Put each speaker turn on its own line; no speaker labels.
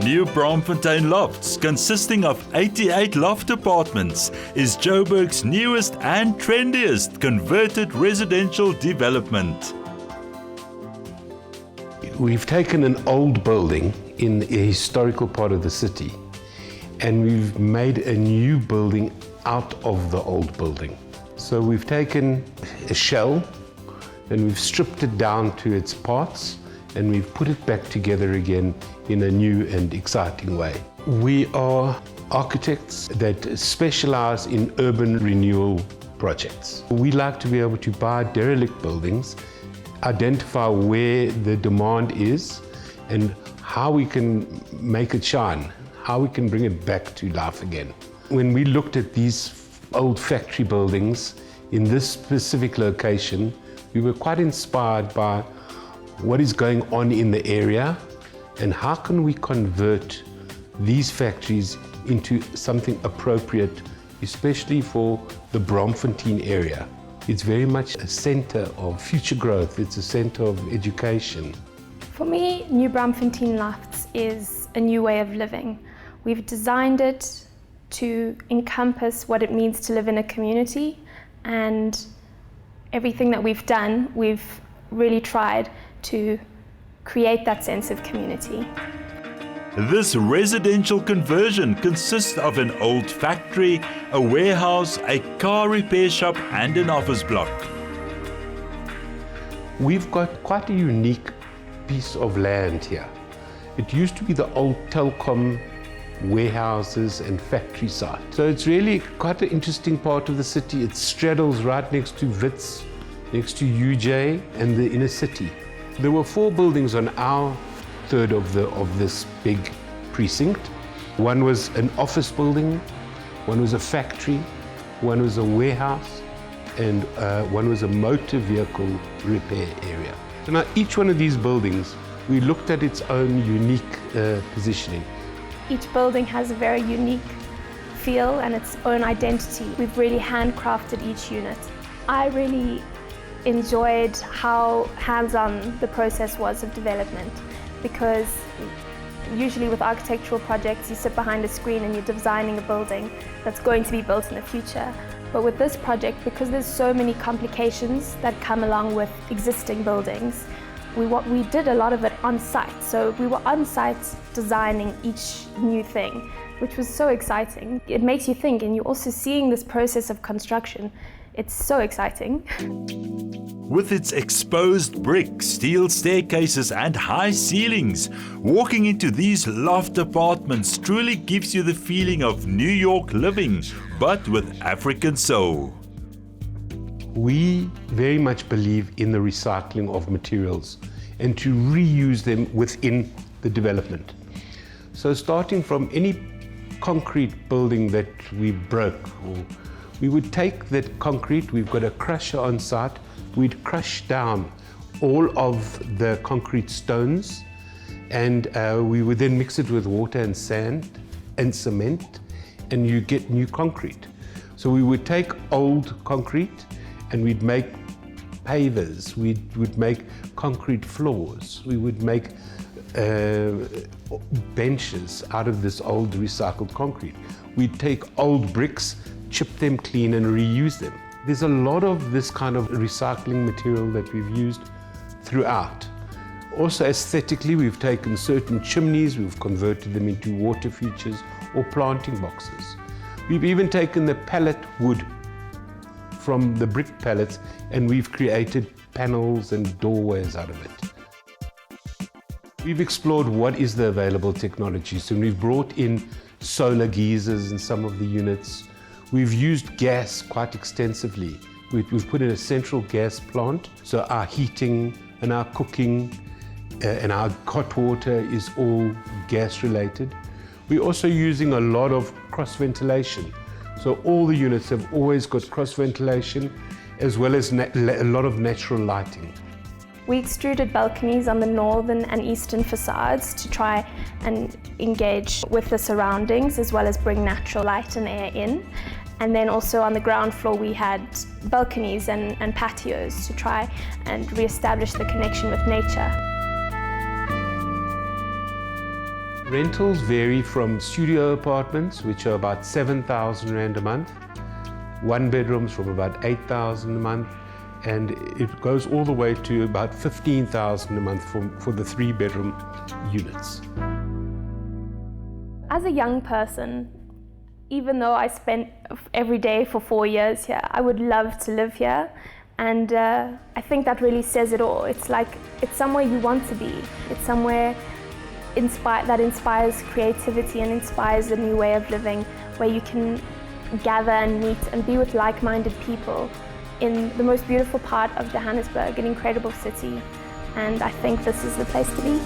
New Braamfontein Lofts, consisting of 88 loft apartments, is Joburg's newest and trendiest converted residential development.
We've taken an old building in a historical part of the city and we've made a new building out of the old building. So we've taken a shell and we've stripped it down to its parts and we've put it back together again in a new and exciting way. We are architects that specialize in urban renewal projects. We like to be able to buy derelict buildings, identify where the demand is and how we can make it shine, how we can bring it back to life again. When we looked at these old factory buildings in this specific location, we were quite inspired by what is going on in the area and how can we convert these factories into something appropriate, especially for the Braamfontein area. It's very much a center of future growth, it's a center of education.
For me, New Braamfontein Lofts is a new way of living. We've designed it to encompass what it means to live in a community, and everything that we've done, we've really tried to create that sense of community.
This residential conversion consists of an old factory, a warehouse, a car repair shop and an office block.
We've got quite a unique piece of land here. It used to be the old telecom warehouses and factory site. So it's really quite an interesting part of the city. It straddles right next to Wits, next to UJ and the inner city. There were 4 buildings on our third of this big precinct. One was an office building, one was a factory, one was a warehouse, and one was a motor vehicle repair area. So now each one of these buildings, we looked at its own unique positioning.
Each building has a very unique feel and its own identity. We've really handcrafted each unit. I really enjoyed how hands-on the process was of development, because usually with architectural projects you sit behind a screen and you're designing a building that's going to be built in the future. But with this project, because there's so many complications that come along with existing buildings, we did a lot of it on site. So we were on site designing each new thing, which was so exciting. It makes you think, and you're also seeing this process of construction. It's so exciting.
With its exposed brick, steel staircases and high ceilings, walking into these loft apartments truly gives you the feeling of New York living, but with African soul.
We very much believe in the recycling of materials and to reuse them within the development. So starting from any concrete building that we broke, we would take that concrete, we've got a crusher on site, we'd crush down all of the concrete stones and we would then mix it with water and sand and cement and you get new concrete. So we would take old concrete and we'd make pavers, we would make concrete floors, we would make benches out of this old recycled concrete. We'd take old bricks, chip them clean and reuse them. There's a lot of this kind of recycling material that we've used throughout. Also aesthetically, we've taken certain chimneys, we've converted them into water features or planting boxes. We've even taken the pallet wood from the brick pallets and we've created panels and doorways out of it. We've explored what is the available technology. So we've brought in solar geysers in some of the units. We've used gas quite extensively. We've put in a central gas plant, so our heating and our cooking and our hot water is all gas related. We're also using a lot of cross ventilation. So all the units have always got cross ventilation as well as a lot of natural lighting.
We extruded balconies on the northern and eastern facades to try and engage with the surroundings as well as bring natural light and air in. And then also on the ground floor we had balconies and patios to try and re-establish the connection with nature.
Rentals vary from studio apartments, which are about 7,000 Rand a month, one bedrooms from about 8,000 a month, and it goes all the way to about 15,000 a month for the 3-bedroom units.
As a young person, even though I spent every day for 4 years here, I would love to live here. And I think that really says it all. It's like, it's somewhere you want to be. It's somewhere that inspires creativity and inspires a new way of living, where you can gather and meet and be with like-minded people in the most beautiful part of Johannesburg, an incredible city. And I think this is the place to be.